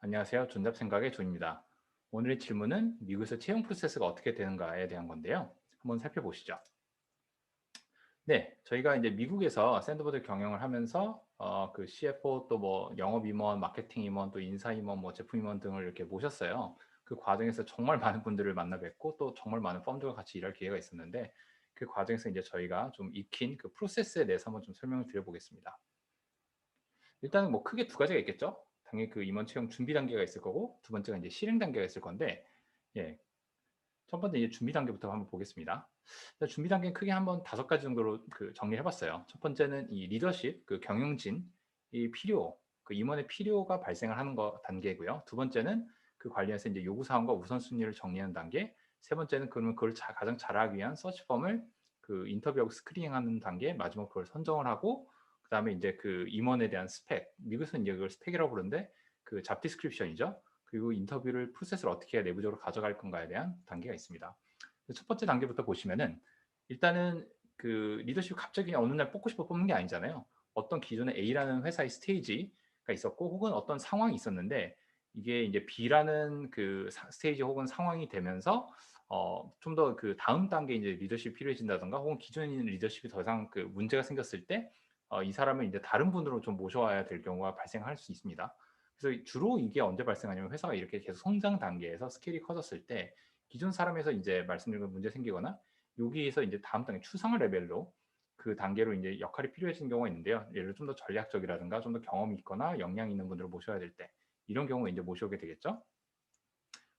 안녕하세요. 존잡생각의 존입니다. 오늘의 질문은 미국에서 채용 프로세스가 어떻게 되는가에 대한 건데요. 한번 살펴보시죠. 네, 저희가 이제 미국에서 샌드보드 경영을 하면서 그 CFO 또 뭐 영업 임원, 마케팅 임원, 또 인사 임원, 뭐 제품 임원 등을 이렇게 모셨어요. 그 과정에서 정말 많은 분들을 만나 뵙고 또 정말 많은 펌들과 같이 일할 기회가 있었는데 그 과정에서 이제 저희가 좀 익힌 그 프로세스에 대해서 한번 좀 설명을 드려보겠습니다. 일단은 뭐 크게 두 가지가 있겠죠. 당연히 그 임원 채용 준비 단계가 있을 거고 두 번째가 이제 실행 단계가 있을 건데 예, 첫 번째 이제 준비 단계부터 한번 보겠습니다. 준비 단계는 크게 한번 다섯 가지 정도로 그 정리해 봤어요. 첫 번째는 이 리더십, 그 경영진, 이 필요, 그 임원의 필요가 발생을 하는 거 단계고요. 두 번째는 그 관련해서 이제 요구 사항과 우선순위를 정리하는 단계. 세 번째는 그러면 그걸 가장 잘하기 위한 서치펌을 그 인터뷰하고 스크리닝하는 단계. 마지막 그걸 선정을 하고 그다음에 이제 그 임원에 대한 스펙. 미국에서는 이제 그걸 스펙이라고 부르는데 그 잡 디스크립션이죠. 그리고 인터뷰를 프로세스를 어떻게 내부적으로 가져갈 건가에 대한 단계가 있습니다. 첫 번째 단계부터 보시면은 일단은 그 리더십 갑자기 어느 날 뽑고 싶어 뽑는 게 아니잖아요. 어떤 기존에 A라는 회사의 스테이지가 있었고 혹은 어떤 상황이 있었는데 이게 이제 B라는 그 스테이지 혹은 상황이 되면서 좀 더 그 다음 단계 이제 리더십이 필요해진다든가 혹은 기존에 있는 리더십이 더 이상 그 문제가 생겼을 때 이 사람을 이제 다른 분으로 좀 모셔와야 될 경우가 발생할 수 있습니다. 그래서 주로 이게 언제 발생하냐면 회사가 이렇게 계속 성장 단계에서 스케일이 커졌을 때 기존 사람에서 이제 말씀드린 건 문제 생기거나 여기에서 이제 다음 단계 추상화 레벨로 그 단계로 이제 역할이 필요해지는 경우가 있는데요. 예를 들어 좀 더 전략적이라든가 좀 더 경험이 있거나 역량이 있는 분들을 모셔야 될 때 이런 경우에 이제 모셔오게 되겠죠.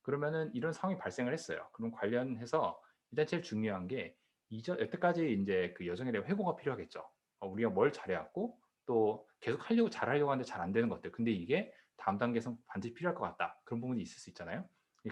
그러면은 이런 상황이 발생을 했어요. 그럼 관련해서 일단 제일 중요한 게 이전 여태까지 인제 그 여정에 대한 회고가 필요하겠죠. 우리가 뭘 잘해 왔고 또 계속 하려고 잘하려고 하는데 잘 안 되는 것들. 근데 이게 다음 단계에선 반드시 필요할 것 같다. 그런 부분이 있을 수 있잖아요.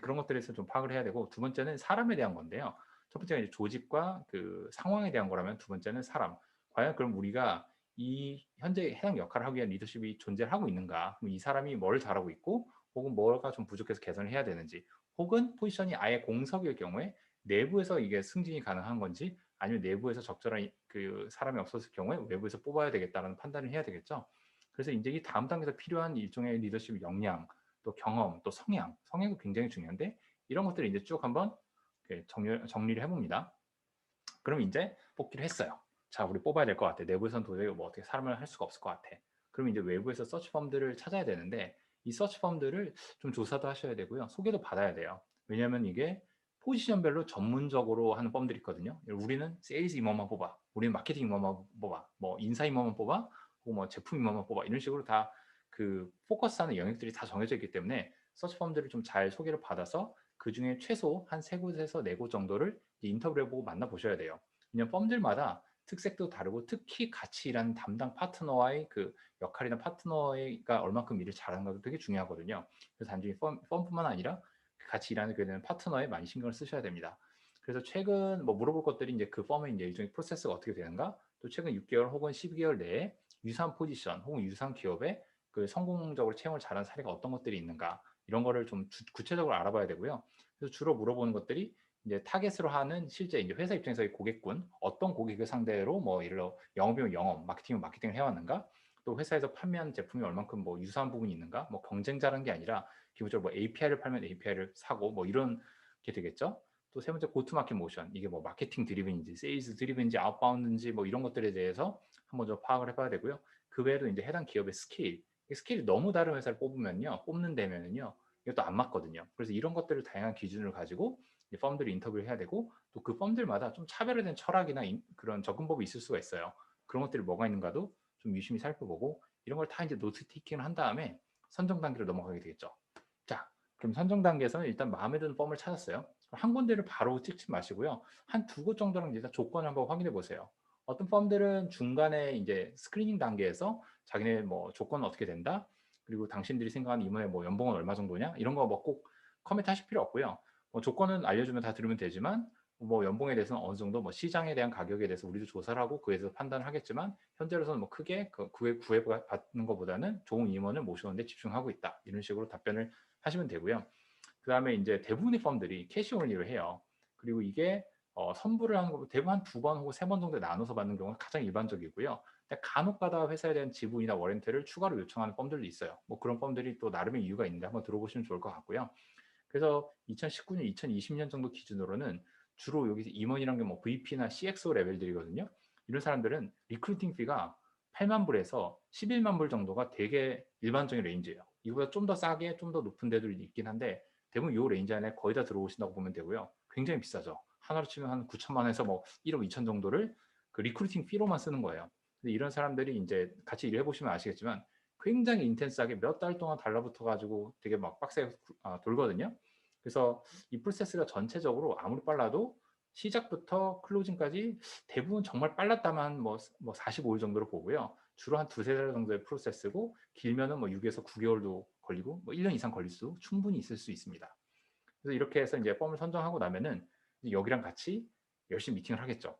그런 것들에 대해서 좀 파악을 해야 되고 두 번째는 사람에 대한 건데요. 첫 번째가 이제 조직과 그 상황에 대한 거라면 두 번째는 사람. 과연 그럼 우리가 이 현재 해당 역할을 하기 위한 리더십이 존재를 하고 있는가? 그럼 이 사람이 뭘 잘하고 있고 혹은 뭐가 좀 부족해서 개선을 해야 되는지 혹은 포지션이 아예 공석일 경우에 내부에서 이게 승진이 가능한 건지 아니면 내부에서 적절한 그 사람이 없었을 경우에 외부에서 뽑아야 되겠다는 판단을 해야 되겠죠. 그래서 이제 이 다음 단계에서 필요한 일종의 리더십 역량, 또 경험, 또 성향도 굉장히 중요한데 이런 것들을 이제 쭉 한번 정리를 해봅니다. 그럼 이제 뽑기를 했어요. 자, 우리 뽑아야 될 것 같아. 내부에서는 도저히 뭐 어떻게 사람을 할 수가 없을 것 같아. 그럼 이제 외부에서 서치펌들을 찾아야 되는데 이 서치펌들을 좀 조사도 하셔야 되고요. 소개도 받아야 돼요. 왜냐하면 이게 포지션별로 전문적으로 하는 펌들이 있거든요. 우리는 세일즈 임원만 뽑아, 우리는 마케팅 임원만 뽑아, 뭐 인사 임원만 뽑아, 혹은 뭐 제품 임원만 뽑아 이런 식으로 다 그 포커스하는 영역들이 다 정해져 있기 때문에 서치펌들을 좀 잘 소개를 받아서 그 중에 최소 한 세 곳에서 네 곳 정도를 인터뷰를 해보고 만나보셔야 돼요. 왜냐면 펌들마다 특색도 다르고 특히 같이 일하는 담당 파트너와의 그 역할이나 파트너가 얼만큼 일을 잘하는가도 되게 중요하거든요. 그래서 단순히 펌뿐만 아니라 같이 일하는 그 파트너에 많이 신경을 쓰셔야 됩니다. 그래서 최근 뭐 물어볼 것들이 이제 그 펌의 이제 일종의 프로세스가 어떻게 되는가, 또 최근 6개월 혹은 12개월 내에 유사한 포지션 혹은 유사한 기업에 그 성공적으로 채용을 잘한 사례가 어떤 것들이 있는가 이런 거를 좀 구체적으로 알아봐야 되고요. 그래서 주로 물어보는 것들이 이제 타겟으로 하는 실제 이제 회사 입장에서의 고객군, 어떤 고객을 상대로 뭐 예를 들어 영업이면 영업, 마케팅이면 마케팅을 해왔는가, 또 회사에서 판매하는 제품이 얼만큼 뭐 유사한 부분이 있는가, 뭐 경쟁자라는 게 아니라 기본적으로 뭐 API를 팔면 API를 사고 뭐 이런 게 되겠죠. 또 세 번째 고투마켓 모션, 이게 뭐 마케팅 드리븐인지 세일즈 드리븐인지 아웃바운드인지 뭐 이런 것들에 대해서 한번 좀 파악을 해봐야 되고요. 그 외에도 이제 해당 기업의 스킬이 너무 다른 회사를 뽑으면요, 뽑는 데면은요 이것도 안 맞거든요. 그래서 이런 것들을 다양한 기준을 가지고 펌들이 인터뷰를 해야 되고 또 그 펌들마다 좀 차별화된 철학이나 그런 접근법이 있을 수가 있어요. 그런 것들이 뭐가 있는가도 좀 유심히 살펴보고 이런 걸 다 이제 노트 테이킹을 한 다음에 선정 단계로 넘어가게 되겠죠. 자, 그럼 선정 단계에서는 일단 마음에 드는 펌을 찾았어요. 한 군데를 바로 찍지 마시고요. 한 두 곳 정도랑 일단 조건을 한번 확인해 보세요. 어떤 펌들은 중간에 이제 스크리닝 단계에서 자기네 뭐 조건은 어떻게 된다, 그리고 당신들이 생각하는 이번에 뭐 연봉은 얼마 정도냐 이런 거 뭐 꼭 커밋 하실 필요 없고요. 뭐 조건은 알려주면 다 들으면 되지만 뭐 연봉에 대해서는 어느 정도 뭐 시장에 대한 가격에 대해서 우리도 조사를 하고 그에서 판단을 하겠지만 현재로서는 뭐 크게 구애받는 것보다는 좋은 임원을 모셔오는 데 집중하고 있다 이런 식으로 답변을 하시면 되고요. 그 다음에 이제 대부분의 펌들이 캐시 온리를 해요. 그리고 이게 선불을 하는 거 대부분 한 두 번 혹은 세 번 정도 나눠서 받는 경우가 가장 일반적이고요. 근데 간혹가다 회사에 대한 지분이나 워런티를 추가로 요청하는 펌들도 있어요. 뭐 그런 펌들이 또 나름의 이유가 있는데 한번 들어보시면 좋을 것 같고요. 그래서 2019년, 2020년 정도 기준으로는 주로 여기서 임원이란 게 뭐 VP나 CXO 레벨들이거든요. 이런 사람들은 리크루팅 피가 8만 불에서 11만 불 정도가 되게 일반적인 레인지예요. 이거보다 좀 더 싸게, 좀 더 높은 데도 있긴 한데 대부분 이 레인지 안에 거의 다 들어오신다고 보면 되고요. 굉장히 비싸죠. 하나로 치면 한 9천만 원에서 뭐 1억 2천 정도를 그 리크루팅 피로만 쓰는 거예요. 근데 이런 사람들이 이제 같이 일해 보시면 아시겠지만 굉장히 인텐스하게 몇 달 동안 달라붙어 가지고 되게 막 빡세게 돌거든요. 그래서 이 프로세스가 전체적으로 아무리 빨라도 시작부터 클로징까지 대부분 정말 빨랐다만 뭐 45일 정도로 보고요. 주로 한 두세 달 정도의 프로세스고 길면은 뭐 6에서 9개월도 걸리고 뭐 1년 이상 걸릴 수 충분히 있을 수 있습니다. 그래서 이렇게 해서 이제 펌을 선정하고 나면은 여기랑 같이 열심히 미팅을 하겠죠.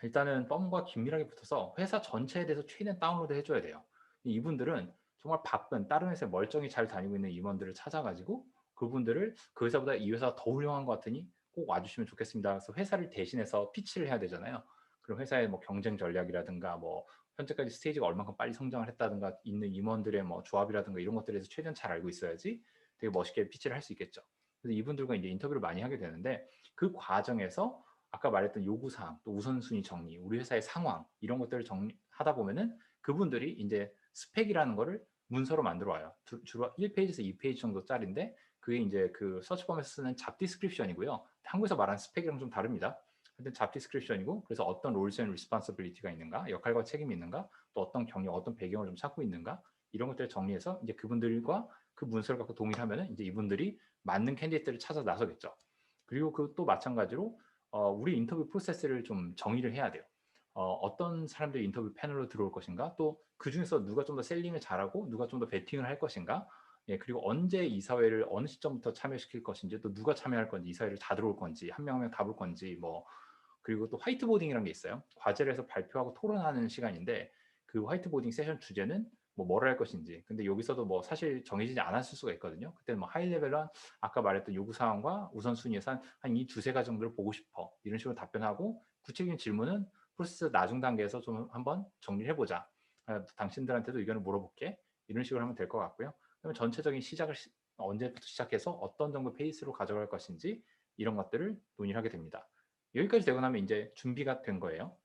일단은 펌과 긴밀하게 붙어서 회사 전체에 대해서 최대한 다운로드 해줘야 돼요. 이분들은 정말 바쁜 다른 회사에 멀쩡히 잘 다니고 있는 임원들을 찾아가지고 그분들을 그 회사보다 이 회사가 더 훌륭한 것 같으니 꼭 와주시면 좋겠습니다. 그래서 회사를 대신해서 피치를 해야 되잖아요. 그럼 회사의 뭐 경쟁 전략이라든가 뭐 현재까지 스테이지가 얼마큼 빨리 성장을 했다든가 있는 임원들의 뭐 조합이라든가 이런 것들에 대해서 최대한 잘 알고 있어야지 되게 멋있게 피치를 할 수 있겠죠. 그래서 이분들과 이제 인터뷰를 많이 하게 되는데 그 과정에서 아까 말했던 요구사항, 또 우선순위 정리, 우리 회사의 상황 이런 것들을 정리하다 보면은 그분들이 이제 스펙이라는 거를 문서로 만들어 와요. 주로 1페이지에서 2페이지 정도짜리인데 그게 이제 그 서치펌에서 쓰는 잡 디스크립션이고요. 한국에서 말하는 스펙이랑 좀 다릅니다. 하여튼 잡 디스크립션이고 그래서 어떤 롤스 앤 리스폰서빌리티가 있는가, 역할과 책임이 있는가, 또 어떤 경력, 어떤 배경을 좀 찾고 있는가 이런 것들을 정리해서 이제 그분들과 그 문서를 갖고 동의하면은 이제 이분들이 맞는 캔디데이트를 찾아 나서겠죠. 그리고 그 또 마찬가지로 우리 인터뷰 프로세스를 좀 정의를 해야 돼요. 어떤 사람들이 인터뷰 패널로 들어올 것인가, 또 그 중에서 누가 좀 더 셀링을 잘하고 누가 좀 더 베팅을 할 것인가, 예, 그리고 언제 이사회를 어느 시점부터 참여시킬 것인지, 또 누가 참여할 건지, 이사회를 다 들어올 건지, 한 명 한 명 다 볼 건지, 뭐 그리고 또 화이트보딩이라는 게 있어요. 과제를 해서 발표하고 토론하는 시간인데 그 화이트보딩 세션 주제는 뭐 뭐를 할 것인지. 근데 여기서도 뭐 사실 정해지지 않았을 수가 있거든요. 그때는 뭐 하이레벨한 아까 말했던 요구 사항과 우선순위에서 한 이 두세 가지 정도를 보고 싶어. 이런 식으로 답변하고 구체적인 질문은 프로세스 나중 단계에서 좀 한번 정리를 해보자. 당신들한테도 의견을 물어볼게. 이런 식으로 하면 될 것 같고요. 그러면 전체적인 시작을 언제부터 시작해서 어떤 정도 페이스로 가져갈 것인지 이런 것들을 논의를 하게 됩니다. 여기까지 되고 나면 이제 준비가 된 거예요.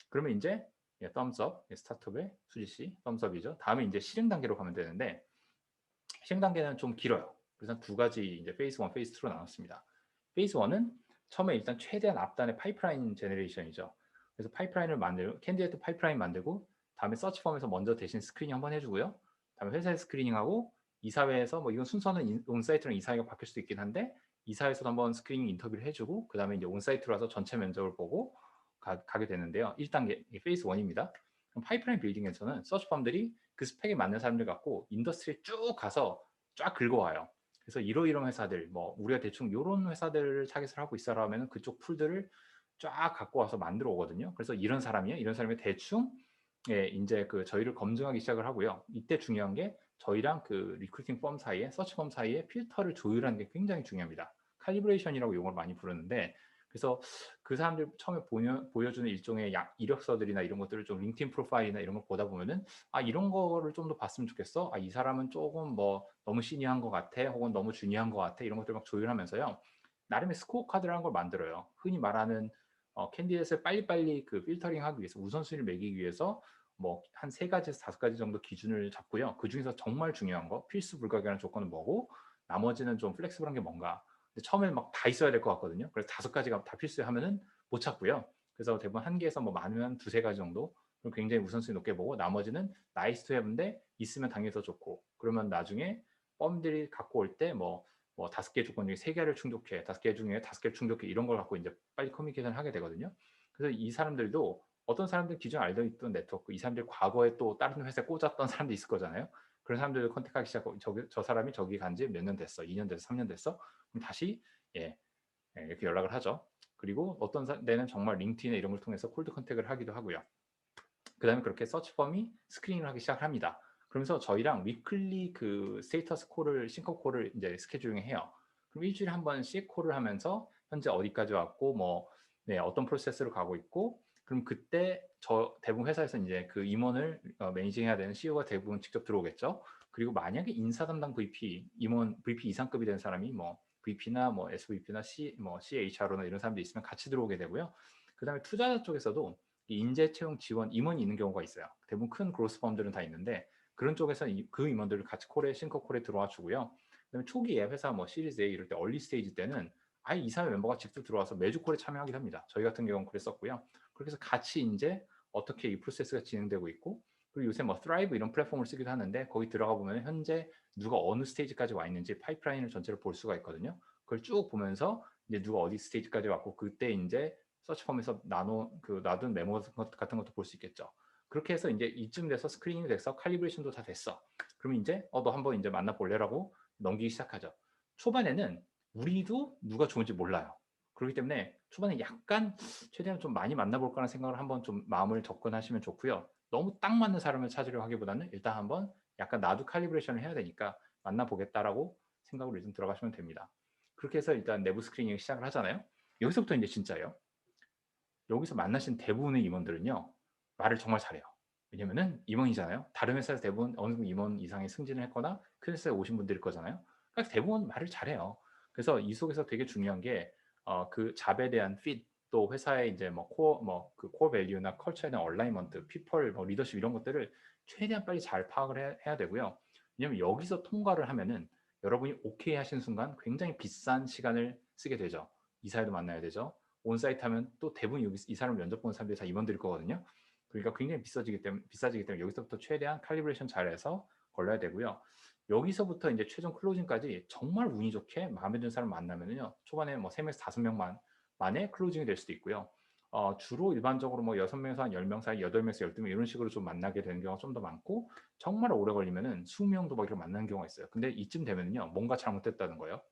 그러면 이제 thumbs up, 스타트업의 수지 씨 thumbs up이죠. 다음에 이제 실행 단계로 가면 되는데 실행 단계는 좀 길어요. 그래서 두 가지 이제 페이스 1, 페이스 2로 나눴습니다. 페이스 1은 처음에 일단 최대한 앞단의 파이프라인 제너레이션이죠. 그래서 파이프라인을 만들고 캔디데이트 파이프라인 만들고 다음에 서치펌에서 먼저 대신 스크리닝 한번 해주고요. 다음에 회사에 스크리닝하고 이사회에서 뭐 이건 순서는 온사이트랑 이사회가 바뀔 수도 있긴 한데 이사회에서도 한번 스크리닝 인터뷰를 해주고 그 다음에 이제 온사이트로 와서 전체 면접을 보고 가게 되는데요. 1단계 페이스 1입니다. 파이프라인 빌딩에서는 서치펌들이 그 스펙에 맞는 사람들 갖고 인더스트리에 쭉 가서 쫙 긁어와요. 그래서 이러이러한 회사들, 뭐 우리가 대충 이런 회사들을 타겟을 하고 있어라 하면 그쪽 풀들을 쫙 갖고 와서 만들어 오거든요. 그래서 이런 사람이에요. 이런 사람이 대충 예, 이제 그 저희를 검증하기 시작을 하고요. 이때 중요한 게 저희랑 그 리크루팅 펌 사이에, 서치 펌 사이에 필터를 조율하는 게 굉장히 중요합니다. 칼리브레이션이라고 용어를 많이 부르는데 그래서 그 사람들 처음에 보여주는 일종의 이력서들이나 이런 것들을 좀 링크드인 프로파일이나 이런 걸 보다 보면은 아 이런 거를 좀 더 봤으면 좋겠어. 아 이 사람은 조금 뭐 너무 시니어한 것 같아. 혹은 너무 주니어한 것 같아. 이런 것들 막 조율하면서요. 나름의 스코어 카드라는 걸 만들어요. 흔히 말하는 캔디데이트를 빨리빨리 그 필터링하기 위해서 우선순위를 매기기 위해서 뭐 한 세 가지에서 다섯 가지 정도 기준을 잡고요. 그 중에서 정말 중요한 거 필수 불가결한 조건은 뭐고 나머지는 좀 플렉시블한 게 뭔가. 근데 처음에는 막 다 있어야 될 것 같거든요. 그래서 다섯 가지가 다 필수하면은 못 찾고요. 그래서 대부분 한 개에서 뭐 많으면 두세 가지 정도 굉장히 우선순위 높게 보고 나머지는 나이스 투 해브인데 있으면 당연히 더 좋고 그러면 나중에 펌들이 갖고 올 때 뭐 다섯 개 조건 중에 세 개를 충족해 다섯 개 중에 다섯 개를 충족해 이런 걸 갖고 이제 빨리 커뮤니케이션을 하게 되거든요. 그래서 이 사람들도 어떤 사람들 기존에 알던 있던 네트워크 이 사람들 과거에 또 다른 회사에 꽂았던 사람도 있을 거잖아요. 그런 사람들을 컨택하기 시작하고 저 사람이 저기 간 지 몇 년 됐어 2년 됐어 3년 됐어 그럼 다시 예, 이렇게 연락을 하죠. 그리고 어떤 데는 정말 링크드인이나 이런 걸 통해서 콜드 컨택을 하기도 하고요. 그 다음에 그렇게 서치펌이 스크린을 하기 시작합니다. 그러면서 저희랑 위클리 그 스테이터스 콜을 싱크 콜을 이제 스케줄링 해요. 그럼 일주일에 한 번씩 콜을 하면서 현재 어디까지 왔고 뭐 네, 어떤 프로세스로 가고 있고 그럼 그때 저 대부분 회사에서 이제 그 임원을 매니징해야 되는 CEO가 대부분 직접 들어오겠죠. 그리고 만약에 인사 담당 VP, 임원 VP 이상급이 된 사람이 뭐 VP나 뭐 SVP나 뭐 CHRO나 이런 사람들이 있으면 같이 들어오게 되고요. 그다음에 투자자 쪽에서도 인재 채용 지원 임원이 있는 경우가 있어요. 대부분 큰 그로스 펌들은 다 있는데 그런 쪽에서 그 임원들을 같이 싱커콜에 들어와 주고요. 그다음에 초기에 회사 뭐 시리즈 A 이럴 때 얼리 스테이지 때는 아예 이사회 멤버가 직접 들어와서 매주 콜에 참여하기도 합니다. 저희 같은 경우는 그랬었고요. 그렇게 해서 같이 이제 어떻게 이 프로세스가 진행되고 있고 그리고 요새 뭐 Thrive 이런 플랫폼을 쓰기도 하는데 거기 들어가 보면 현재 누가 어느 스테이지까지 와 있는지 파이프라인을 전체를 볼 수가 있거든요. 그걸 쭉 보면서 이제 누가 어디 스테이지까지 왔고 그때 이제 서치폼에서 놔둔 메모 같은 것도 볼 수 있겠죠. 그렇게 해서 이제 이쯤 돼서 스크린이 돼서 칼리브레이션도 다 됐어. 그러면 이제 너 한번 이제 만나볼래라고 넘기기 시작하죠. 초반에는 우리도 누가 좋은지 몰라요. 그렇기 때문에 초반에 약간 최대한 좀 많이 만나볼까라는 생각을 한번 좀 마음을 접근하시면 좋고요. 너무 딱 맞는 사람을 찾으려 하기보다는 일단 한번 약간 나도 칼리브레이션을 해야 되니까 만나보겠다라고 생각으로 일단 들어가시면 됩니다. 그렇게 해서 일단 내부 스크리닝 시작을 하잖아요. 여기서부터 이제 진짜예요. 여기서 만나신 대부분의 임원들은요. 말을 정말 잘해요. 왜냐면은 임원이잖아요. 다른 회사에서 대부분 어느 정도 임원 이상의 승진을 했거나 큰 회사에 오신 분들일 거잖아요. 그러니까 대부분 말을 잘해요. 그래서 이 속에서 되게 중요한 게 그 잡에 대한 핏, 또 회사의 이제 뭐 코어 밸류나 컬처에 대한 얼라이먼트, 피펄, 뭐 리더십 이런 것들을 최대한 빨리 잘 파악을 해야 되고요. 왜냐면 여기서 통과를 하면은 여러분이 오케이 하신 순간 굉장히 비싼 시간을 쓰게 되죠. 이사회도 만나야 되죠. 온사이트 하면 또 대부분 여기 이 사람 면접 보는 사람들이 다 임원들일 거거든요. 그러니까 굉장히 비싸지기 때문에 여기서부터 최대한 칼리브레이션 잘해서 걸러야 되고요. 여기서부터 이제 최종 클로징까지 정말 운이 좋게 마음에 드는 사람 만나면은요. 초반에 뭐 3명에서 5명만 만에 클로징이 될 수도 있고요. 주로 일반적으로 뭐 6명에서 한 10명 사이, 8명에서 12명 이런 식으로 좀 만나게 되는 경우가 좀 더 많고 정말 오래 걸리면은 20명도 막 이렇게 만나는 경우가 있어요. 근데 이쯤 되면은요. 뭔가 잘못됐다는 거예요.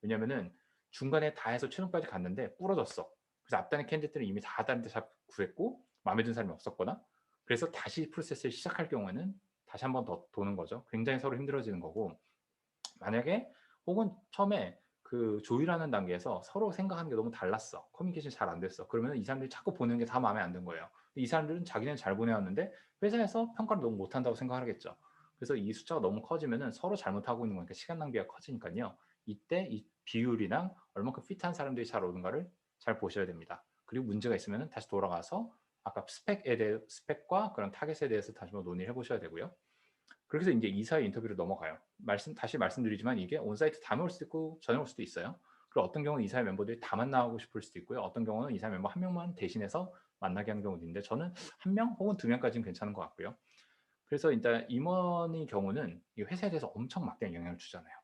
왜냐면은 중간에 다 해서 최종까지 갔는데 부러졌어. 그래서 앞단의 캔디들은 이미 다 다른 데 구했고 마음에 드는 사람이 없었거나 그래서 다시 프로세스를 시작할 경우에는 다시 한 번 더 도는 거죠. 굉장히 서로 힘들어지는 거고 만약에 혹은 처음에 그 조율하는 단계에서 서로 생각하는 게 너무 달랐어. 커뮤니케이션이 잘 안 됐어. 그러면 이 사람들이 자꾸 보내는 게 다 마음에 안 든 거예요. 이 사람들은 자기는 잘 보내왔는데 회사에서 평가를 너무 못한다고 생각하겠죠. 그래서 이 숫자가 너무 커지면은 서로 잘못하고 있는 거니까 시간 낭비가 커지니까요. 이때 이 비율이랑 얼마큼 핏한 사람들이 잘 오는가를 잘 보셔야 됩니다. 그리고 문제가 있으면 다시 돌아가서 아까 스펙과 그런 타겟에 대해서 다시 한번 논의를 해보셔야 되고요. 그렇게 해서 이제 이사의 인터뷰로 넘어가요. 다시 말씀드리지만 이게 온사이트 다음에 올 수도 있고 전에 올 수도 있어요. 그리고 어떤 경우는 이사회 멤버들이 다 만나고 싶을 수도 있고요. 어떤 경우는 이사회 멤버 한 명만 대신해서 만나게 하는 경우도 있는데 저는 한 명 혹은 두 명까지는 괜찮은 것 같고요. 그래서 일단 임원의 경우는 이 회사에 대해서 엄청 막대한 영향을 주잖아요.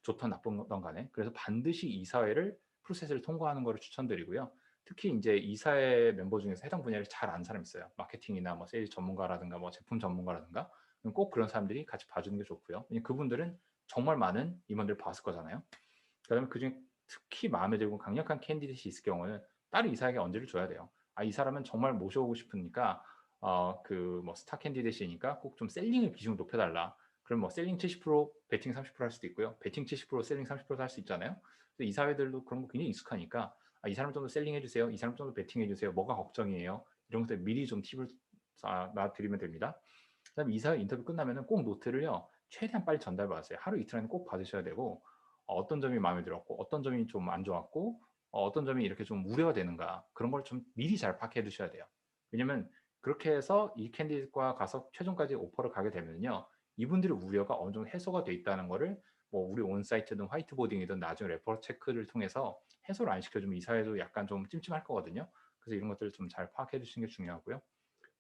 좋든 나쁘든 간에. 그래서 반드시 이사회를 프로세스를 통과하는 것을 추천드리고요. 특히 이제 이사회 멤버 중에서 해당 분야를 잘 아는 사람이 있어요. 마케팅이나 뭐 세일즈 전문가라든가 뭐 제품 전문가라든가 꼭 그런 사람들이 같이 봐주는 게 좋고요. 왜냐면 그분들은 정말 많은 임원들을 봤을 거잖아요. 그다음에 그중에 특히 마음에 들고 강력한 캔디데이트 있을 경우는 다른 이사에게 언제를 줘야 돼요. 이 사람은 정말 모셔오고 싶으니까 그 뭐 스타 캔디데이트니까 꼭 좀 셀링의 비중을 높여달라. 그럼 뭐 셀링 70% 베팅 30%할 수도 있고요. 베팅 70% 셀링 30%도 할 수 있잖아요. 그래서 이사회들도 그런 거 굉장히 익숙하니까 이 사람 좀 더 셀링 해주세요. 이 사람 좀 더 베팅 해주세요. 뭐가 걱정이에요. 이런 것들 미리 좀 팁을 놔드리면 됩니다. 그다음에 이사회 인터뷰 끝나면은 꼭 노트를요. 최대한 빨리 전달받으세요. 하루 이틀 안에 꼭 받으셔야 되고 어떤 점이 마음에 들었고 어떤 점이 좀 안 좋았고 어떤 점이 이렇게 좀 우려가 되는가 그런 걸 좀 미리 잘 파악해 두셔야 돼요. 왜냐면 그렇게 해서 이 캔디데이트과 가서 최종까지 오퍼를 가게 되면요. 이분들의 우려가 어느 정도 해소가 돼 있다는 거를 뭐 우리 온사이트든 화이트보딩이든 나중에 레퍼럴 체크를 통해서 해소를 안 시켜주면 이사회도 약간 좀 찜찜할 거거든요. 그래서 이런 것들을 좀 잘 파악해 두시는 게 중요하고요.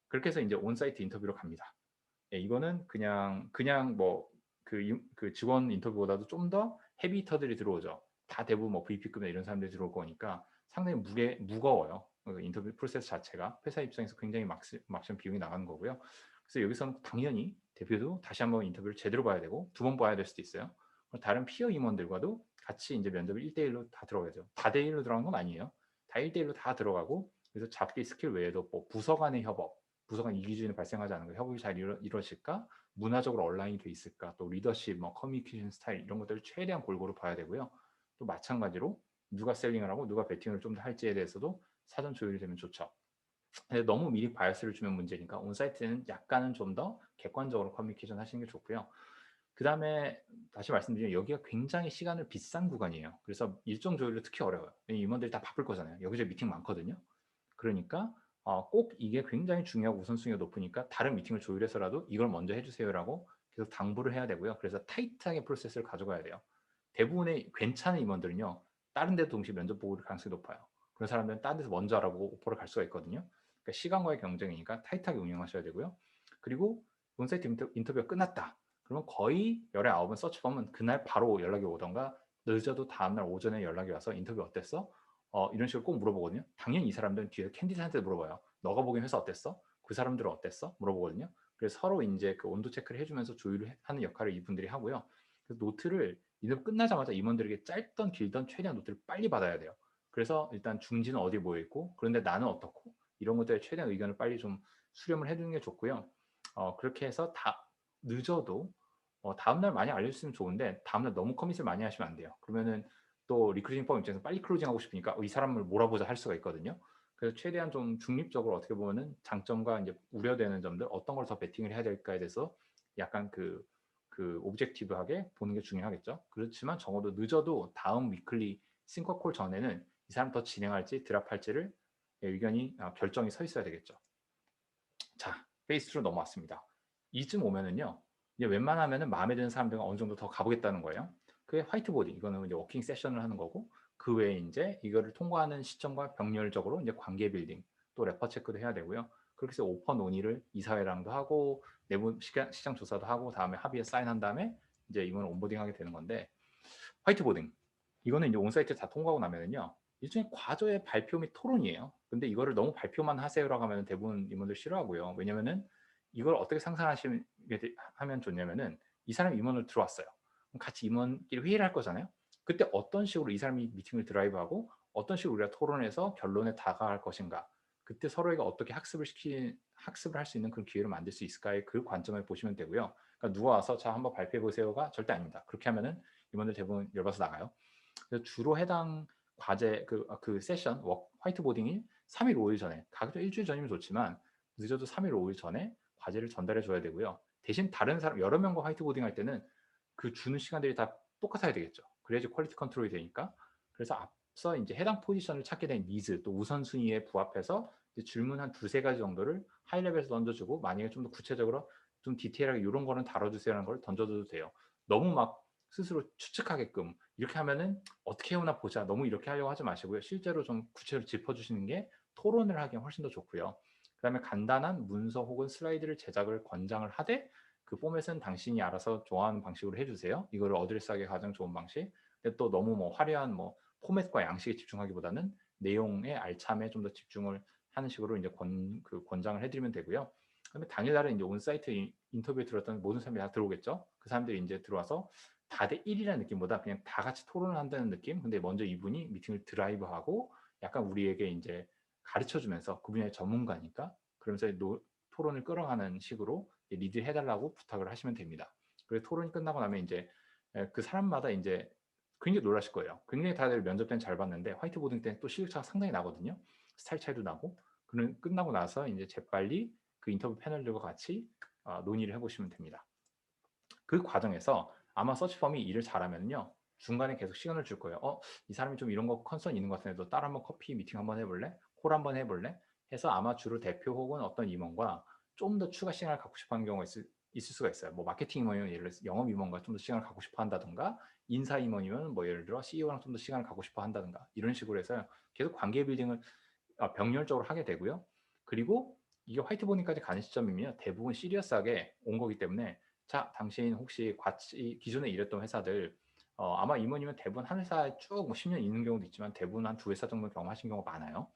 그렇게 해서 이제 온사이트 인터뷰로 갑니다. 예, 이거는 그냥 뭐 그 직원 인터뷰보다도 좀 더 헤비 히터들이 들어오죠. 다 대부분 뭐 VP급이나 이런 사람들이 들어올 거니까 상당히 무거워요. 그 인터뷰 프로세스 자체가 회사 입장에서 굉장히 막시험 비용이 나가는 거고요. 그래서 여기서는 당연히 대표도 다시 한번 인터뷰를 제대로 봐야 되고 두 번 봐야 될 수도 있어요. 다른 피어 임원들과도 같이 이제 면접을 1대1로 다 들어가죠. 다 대1로 들어가는 건 아니에요. 다 1대1로 다 들어가고 그래서 잡기 스킬 외에도 뭐 부서 간의 협업, 부서 간 이기주의는 발생하지 않은 거 협업이 잘 이루어질까? 문화적으로 온라인이 돼 있을까? 또 리더십, 뭐 커뮤니케이션 스타일 이런 것들을 최대한 골고루 봐야 되고요. 또 마찬가지로 누가 셀링을 하고 누가 베팅을 좀 더 할지에 대해서도 사전 조율이 되면 좋죠. 근데 너무 미리 바이어스를 주면 문제니까 온사이트는 약간은 좀 더 객관적으로 커뮤니케이션 하시는 게 좋고요. 그다음에 다시 말씀드리면 여기가 굉장히 시간을 비싼 구간이에요. 그래서 일정 조율이 특히 어려워요. 임원들이 다 바쁠 거잖아요. 여기저기 미팅 많거든요. 그러니까 꼭 이게 굉장히 중요하고 우선순위가 높으니까 다른 미팅을 조율해서라도 이걸 먼저 해주세요라고 계속 당부를 해야 되고요. 그래서 타이트하게 프로세스를 가져가야 돼요. 대부분의 괜찮은 임원들은요. 다른 데도 동시에 면접 보고 올 가능성이 높아요. 그런 사람들은 다른 데서 먼저 알아보고 오퍼를 갈 수가 있거든요. 그러니까 시간과의 경쟁이니까 타이트하게 운영하셔야 되고요. 그리고 온사이트 인터뷰가 끝났다. 그러면 거의 열의 9은 서치범은 그날 바로 연락이 오던가 늦어도 다음날 오전에 연락이 와서 인터뷰 어땠어? 이런 식으로 꼭 물어보거든요. 당연히 이 사람들은 뒤에 캔디드한테 물어봐요. 너가 보기엔 회사 어땠어? 그 사람들은 어땠어? 물어보거든요. 그래서 서로 이제 그 온도 체크를 해주면서 조율을 하는 역할을 이분들이 하고요. 그래서 노트를 인터뷰 끝나자마자 임원들에게 짧던 길던 최대한 노트를 빨리 받아야 돼요. 그래서 일단 중지는 어디에 모여 있고 그런데 나는 어떻고 이런 것들에 최대한 의견을 빨리 좀 수렴을 해두는 게 좋고요. 그렇게 해서 다 늦어도 다음날 많이 알려줬으면 좋은데 다음날 너무 커밋을 많이 하시면 안 돼요. 그러면은 또 리크루팅 펌 입장에서 빨리 클로징하고 싶으니까 이 사람을 몰아보자 할 수가 있거든요. 그래서 최대한 좀 중립적으로 어떻게 보면은 장점과 이제 우려되는 점들 어떤 걸 더 베팅을 해야 될까에 대해서 약간 그 오브젝티브하게 보는 게 중요하겠죠. 그렇지만 적어도 늦어도 다음 위클리 싱커콜 전에는 이 사람 더 진행할지 드랍할지를 의견이 결정이 서 있어야 되겠죠. 자, 페이스 2로 넘어왔습니다. 이쯤 오면은요. 이제 웬만하면은 마음에 드는 사람들은 어느 정도 더 가보겠다는 거예요. 그게 화이트보딩, 이거는 이제 워킹 세션을 하는 거고 그 외에 이제 이거를 통과하는 시점과 병렬적으로 이제 관계 빌딩, 또 레퍼 체크도 해야 되고요. 그렇게 해서 오퍼 논의를 이사회랑도 하고 내부 시장 조사도 하고 다음에 합의에 사인한 다음에 이제 이건 온보딩하게 되는 건데 화이트보딩 이거는 이제 온사이트 다 통과하고 나면은요 일종의 과저의 발표 및 토론이에요. 근데 이거를 너무 발표만 하세요라고 하면 대부분 임원들 싫어하고요. 왜냐면은 이걸 어떻게 상상하시면 하면 좋냐면은 이 사람이 임원을 들어왔어요. 그럼 같이 임원끼리 회의를 할 거잖아요. 그때 어떤 식으로 이 사람이 미팅을 드라이브하고 어떤 식으로 우리가 토론해서 결론에 다가갈 것인가. 그때 서로에게 어떻게 학습을 할 수 있는 그런 기회를 만들 수 있을까의 그 관점을 보시면 되고요. 그러니까 누가 와서 자 한번 발표해 보세요가 절대 아닙니다. 그렇게 하면은 임원들 대부분 열받아서 나가요. 그래서 주로 해당 과제 그 세션 화이트보딩이 3일 5일 전에 가급적 일주일 전이면 좋지만 늦어도 3일 5일 전에 과제를 전달해 줘야 되고요. 대신 다른 사람 여러 명과 화이트보딩 할 때는 그 주는 시간들이 다 똑같아야 되겠죠. 그래야지 퀄리티 컨트롤이 되니까. 그래서 앞서 이제 해당 포지션을 찾게 된 니즈 또 우선순위에 부합해서 질문 한 두세 가지 정도를 하이레벨에서 던져주고 만약에 좀 더 구체적으로 좀 디테일하게 이런 거는 다뤄주세요라는 걸 던져줘도 돼요. 너무 막 스스로 추측하게끔 이렇게 하면은 어떻게 해오나 보자 너무 이렇게 하려고 하지 마시고요. 실제로 좀 구체적으로 짚어주시는 게 토론을 하기엔 훨씬 더 좋고요. 그 다음에 간단한 문서 혹은 슬라이드를 제작을 권장을 하되 그 포맷은 당신이 알아서 좋아하는 방식으로 해주세요. 이거를 어드레스하기 가장 좋은 방식. 근데 또 너무 뭐 화려한 뭐 포맷과 양식에 집중하기보다는 내용의 알참에 좀 더 집중을 하는 식으로 이제 권장을 해드리면 되고요. 그다음에 당일날은 이제 온사이트 인터뷰에 들었던 모든 사람들이 다 들어오겠죠. 그 사람들이 이제 들어와서 다대 1이라는 느낌보다 그냥 다 같이 토론을 한다는 느낌. 근데 먼저 이분이 미팅을 드라이브하고 약간 우리에게 이제 가르쳐 주면서 그 분야의 전문가니까 그러면서 토론을 끌어가는 식으로 리드 해달라고 부탁을 하시면 됩니다. 그래서 토론이 끝나고 나면 이제 그 사람마다 이제 굉장히 놀라실 거예요. 굉장히 다들 면접 때는 잘 봤는데 화이트보딩 때는 또 실력 차가 상당히 나거든요. 스타일 차이도 나고. 그는 끝나고 나서 이제 재빨리 그 인터뷰 패널들과 같이 논의를 해보시면 됩니다. 그 과정에서 아마 서치펌이 일을 잘하면요. 중간에 계속 시간을 줄 거예요. 이 사람이 좀 이런 거 컨선 있는 것 같은데 너 따로 한번 커피 미팅 한번 해볼래? 콜 한번 해볼래? 해서 아마 주로 대표 혹은 어떤 임원과 좀 더 추가 시간을 갖고 싶어 하는 경우가 있을 수가 있어요. 뭐 마케팅 임원이면 예를 들어서 영업 임원과 좀 더 시간을 갖고 싶어 한다든가 인사 임원이면 뭐 예를 들어 CEO랑 좀 더 시간을 갖고 싶어 한다든가 이런 식으로 해서 계속 관계 빌딩을 병렬적으로 하게 되고요. 그리고 이게 화이트보딩까지 가는 시점이면 대부분 시리어스하게 온 거기 때문에 자, 당신 혹시 기존에 일했던 회사들 아마 임원이면 대부분 한 회사에 쭉 뭐 10년 있는 경우도 있지만 대부분 한 두 회사 정도 경험하신 경우가 많아요.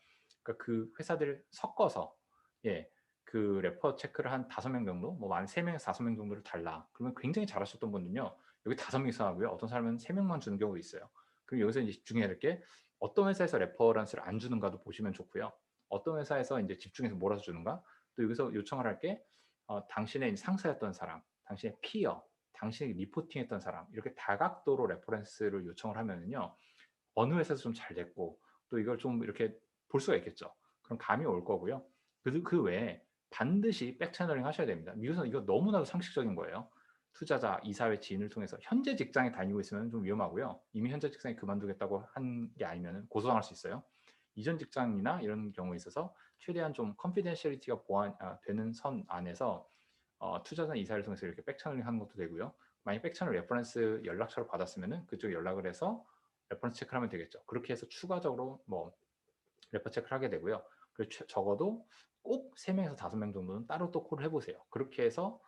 그러니까 그 회사들을 섞어서 예, 그 레퍼 체크를 한 5명 정도, 뭐 한 3명에서 5명 정도를 달라. 그러면 굉장히 잘하셨던 분들은요. 여기 5명이서 하고요. 어떤 사람은 3명만 주는 경우가 있어야 그럼 여기서 이제 집중해야 될 게 어떤 회사에서 레퍼런스를 안 주는가도 보시면 좋고요. 어떤 회사에서 이제 집중해서 몰아서 주는가? 또 여기서 요청을 할 게 당신의 상사였던 사람, 당신의 피어, 당신에게 리포팅했던 사람 이렇게 다각도로 레퍼런스를 요청을 하면은요 어느 회사에서 좀 잘 됐고 또 이걸 좀 이렇게 볼 수가 있겠죠. 그럼 감이 올 거고요. 그 외에 반드시 백채널링 하셔야 됩니다. 미국에서는 이거 너무나도 상식적인 거예요. 투자자, 이사회 지인을 통해서 현재 직장에 다니고 있으면 좀 위험하고요. 이미 현재 직장에 그만두겠다고 한 게 아니면 고소당할 수 있어요. 이전 직장이나 이런 경우에 있어서 최대한 좀 컨피덴셜리티가 되는 선 안에서 투자자 이사를 통해서 이렇게 백채널링 하는 것도 되고요. 만약 백채널 레퍼런스 연락처를 받았으면은 그쪽 연락을 해서 레퍼런스 체크를 하면 되겠죠. 그렇게 해서 추가적으로 뭐 레퍼 체크를 하게 되고요. 그리고 적어도 꼭 3명에서 5명 정도는 따로 또 콜을 해보세요. 그렇게 해서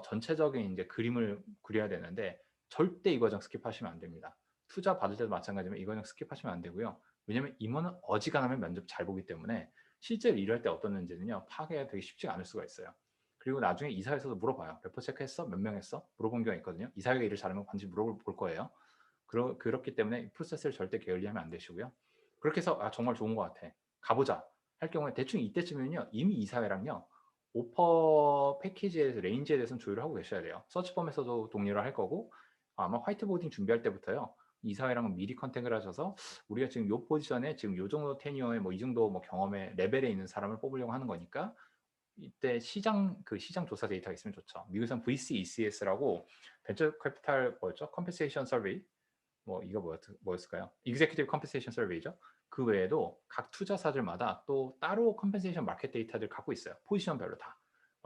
전체적인 이제 그림을 그려야 되는데 절대 이 과정 스킵하시면 안 됩니다. 투자 받을 때도 마찬가지지만 이 과정 스킵하시면 안 되고요. 왜냐면 임원은 어지간하면 면접 잘 보기 때문에 실제로 일할 때 어떻는지는요 파악해야 되게 쉽지가 않을 수가 있어요. 그리고 나중에 이사회에서도 물어봐요. 레퍼 체크했어? 몇 명 했어? 물어본 경우가 있거든요. 이사회가 일을 잘하면 반드시 물어볼 거예요. 그렇기 때문에 프로세스를 절대 게을리하면 안 되시고요. 그렇게 해서 정말 좋은 것 같아. 가보자 할 경우에 대충 이때쯤이면요 이미 이사회랑요 오퍼 패키지에 레인지에 대해서는 조율을 하고 계셔야 돼요. 서치펌에서도 동료를 할 거고 아마 화이트보딩 준비할 때부터요 이사회랑은 미리 컨택을 하셔서 우리가 지금 요 포지션에 지금 요 정도 테니어에 뭐 이 정도 뭐 경험의 레벨에 있는 사람을 뽑으려고 하는 거니까 이때 시장 조사 데이터가 있으면 좋죠. 미국에서는 VC-ECS라고 벤처 캐피탈 뭐였죠? 컴펜세이션 서베이 뭐 이거 뭐였을까요? Executive Compensation Survey죠. 그 외에도 각 투자사들마다 또 따로 컴펜세이션 마켓 데이터들 갖고 있어요. 포지션별로 다.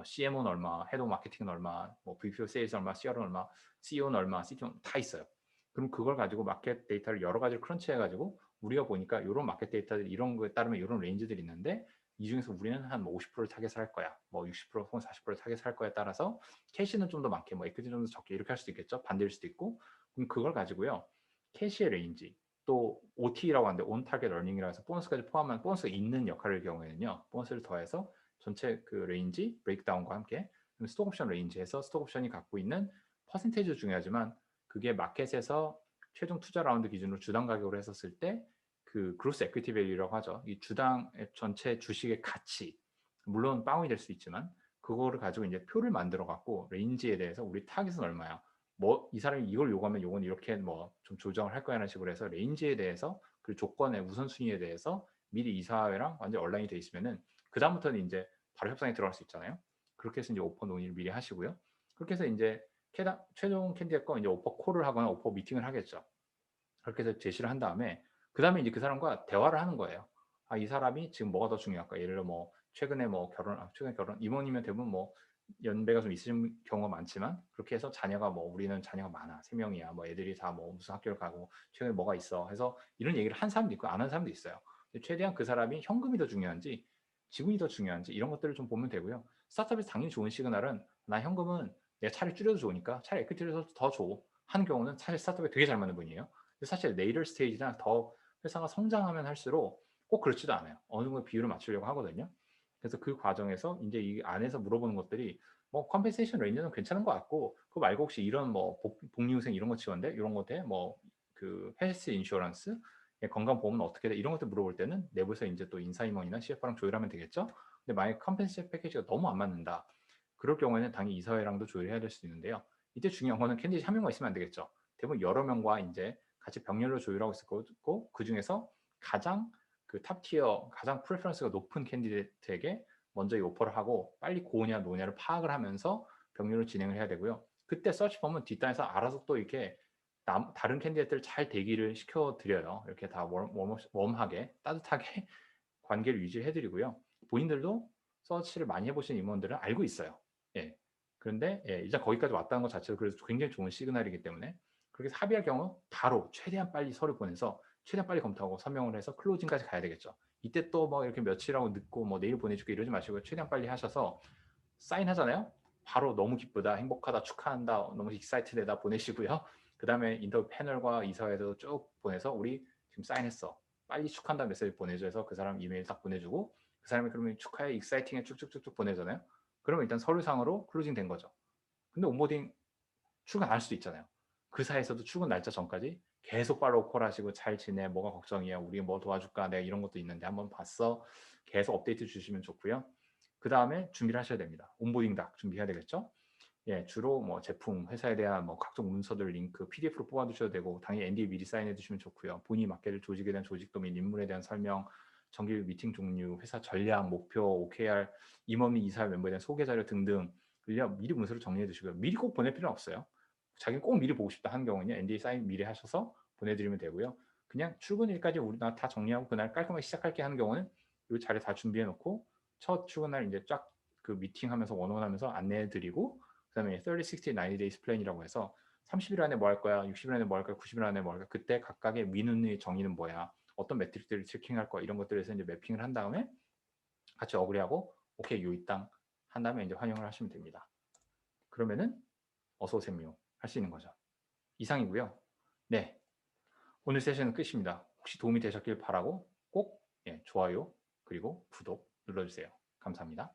CMO는 얼마, 헤드 오브 마케팅은 얼마, 뭐 VP of Sales 얼마, CRO는 얼마, CEO는 얼마, CTO는 다 있어요. 그럼 그걸 가지고 마켓 데이터를 여러 가지를 크런치 해가지고 우리가 보니까 이런 마켓 데이터들 이런 거에 따르면 이런 레인지들이 있는데 이 중에서 우리는 한 50%를 타겟을 할 거야. 뭐 60% 혹은 40%를 타겟을 할 거에 따라서 캐시는 좀 더 많게, 뭐 에퀴티 좀 더 적게 이렇게 할 수도 있겠죠. 반대일 수도 있고. 그럼 그걸 가지고요. 캐시의 레인지 또 OT라고 하는데 온 타겟 어닝이라고 해서 보너스까지 포함한 보너스가 있는 역할일 경우에는요. 보너스를 더해서 전체 그 레인지 브레이크다운과 함께 스톡 옵션 레인지에서 스톡 옵션이 갖고 있는 퍼센테이지도 중요하지만 그게 마켓에서 최종 투자 라운드 기준으로 주당 가격으로 했었을 때 그 그로스 에퀴티 밸류라고 하죠. 이 주당 전체 주식의 가치 물론 빵이 될 수 있지만 그거를 가지고 이제 표를 만들어 갖고 레인지에 대해서 우리 타겟은 얼마야? 뭐 이 사람이 이걸 요구하면 요건 이렇게 뭐 좀 조정을 할 거야라는 식으로 해서 레인지에 대해서 그 조건의 우선순위에 대해서 미리 이사회랑 완전 온라인이 돼 있으면은 그 다음부터는 이제 바로 협상에 들어갈 수 있잖아요. 그렇게 해서 이제 오퍼 논의를 미리 하시고요. 그렇게 해서 이제 최종 캔디데이트가 이제 오퍼 콜을 하거나 오퍼 미팅을 하겠죠. 그렇게 해서 제시를 한 다음에 그 다음에 이제 그 사람과 대화를 하는 거예요. 이 사람이 지금 뭐가 더 중요할까? 예를 들어 뭐 최근에 뭐 최근에 결혼 이모님은 대부분 뭐 연배가 좀 있으신 경우가 많지만 그렇게 해서 자녀가 뭐 우리는 자녀가 많아 3명이야 뭐 애들이 다 뭐 무슨 학교를 가고 최근에 뭐가 있어 해서 이런 얘기를 한 사람도 있고 안 한 사람도 있어요. 최대한 그 사람이 현금이 더 중요한지 지분이 더 중요한지 이런 것들을 좀 보면 되고요. 스타트업에서 당연히 좋은 시그널은 나 현금은 내가 차를 줄여도 좋으니까 차라리 에퀴티를 더 줘. 하는 경우는 사실 스타트업에 되게 잘 맞는 분이에요. 사실 레이더 스테이지나 더 회사가 성장하면 할수록 꼭 그렇지도 않아요. 어느 정도 비율을 맞추려고 하거든요. 그래서 그 과정에서 이제 이 안에서 물어보는 것들이 뭐 컴펜세이션 레인지는 괜찮은 것 같고 그거 말고 혹시 이런 뭐 복리후생 이런 거 지원돼? 이런 거 돼? 뭐 그 헬스 인슈런스 건강보험은 어떻게 돼? 이런 것들 물어볼 때는 내부에서 이제 또 인사임원이나 CFO랑 조율하면 되겠죠. 근데 만약 컴펜세이션 패키지가 너무 안 맞는다. 그럴 경우에는 당연히 이사회랑도 조율해야 될 수 있는데요. 이때 중요한 거는 캔디데이트 한 명만 있으면 안 되겠죠. 대부분 여러 명과 이제 같이 병렬로 조율하고 있을 거고 그 중에서 가장 그 탑티어 가장 프레퍼런스가 높은 캔디데이트에게 먼저 이 오퍼를 하고 빨리 고냐 노냐를 파악을 하면서 병렬을 진행을 해야 되고요. 그때 서치펌은 뒷단에서 알아서 또 이렇게 다른 캔디데이트를 잘 대기를 시켜드려요. 이렇게 다 웜하게 따뜻하게 관계를 유지해드리고요. 본인들도 서치를 많이 해보신 임원들은 알고 있어요. 예. 그런데 일단 거기까지 왔다는 것 자체도 그래서 굉장히 좋은 시그널이기 때문에 그렇게 해서 합의할 경우 바로 최대한 빨리 서류 보내서 최대한 빨리 검토하고 서명을 해서 클로징까지 가야 되겠죠. 이때 또 뭐 이렇게 며칠하고 늦고 뭐 내일 보내줄게 이러지 마시고 최대한 빨리 하셔서 사인하잖아요. 바로 너무 기쁘다, 행복하다, 축하한다, 너무 익사이트되다 보내시고요. 그 다음에 인터뷰 패널과 이사회도 쭉 보내서 우리 지금 사인했어. 빨리 축하한다 메시지 보내줘서 그 사람 이메일 딱 보내주고 그 사람이 그러면 축하해, 익사이팅에 쭉쭉쭉쭉 보내잖아요. 그러면 일단 서류상으로 클로징 된 거죠. 근데 온보딩 출근 안 할 수도 있잖아요. 그 사이에서도 출근 날짜 전까지 계속 팔로우 콜 하시고 잘 지내, 뭐가 걱정이야, 우리 뭐 도와줄까, 내가 이런 것도 있는데 한번 봤어. 계속 업데이트 주시면 좋고요. 그 다음에 준비를 하셔야 됩니다. 온보딩 닥 준비해야 되겠죠. 예, 주로 뭐 제품, 회사에 대한 뭐 각종 문서들 링크, PDF로 뽑아두셔도 되고 당연히 NDA 미리 사인해 두시면 좋고요. 본인이 맡게 될 조직에 대한 조직 도면, 인물에 대한 설명, 정기 미팅 종류, 회사 전략, 목표, OKR, 임원 및 이사 멤버에 대한 소개 자료 등등을요 미리 문서로 정리해 두시고요. 미리 꼭 보낼 필요는 없어요. 자기는 꼭 미리 보고 싶다 하는 경우는 NDA 사인 미리 하셔서 보내드리면 되고요. 그냥 출근일까지 우리 나 다 정리하고 그날 깔끔하게 시작할게 하는 경우는 이 자료 다 준비해 놓고 첫 출근날 이제 쫙 그 미팅하면서 원원하면서 안내해 드리고 그다음에 30, 60, 90 days plan이라고 해서 30일 안에 뭐 할 거야, 60일 안에 뭐 할 거야, 90일 안에 뭐 할 거야. 그때 각각의 민원의 정의는 뭐야, 어떤 매트릭들을 체킹할 거야 이런 것들에서 이제 매핑을 한 다음에 같이 어그리하고 오케이 요이땅 한 다음에 이제 환영을 하시면 됩니다. 그러면은 어서 오셈요 할 수 있는 거죠. 이상이고요. 네, 오늘 세션은 끝입니다. 혹시 도움이 되셨길 바라고 꼭 좋아요 그리고 구독 눌러주세요. 감사합니다.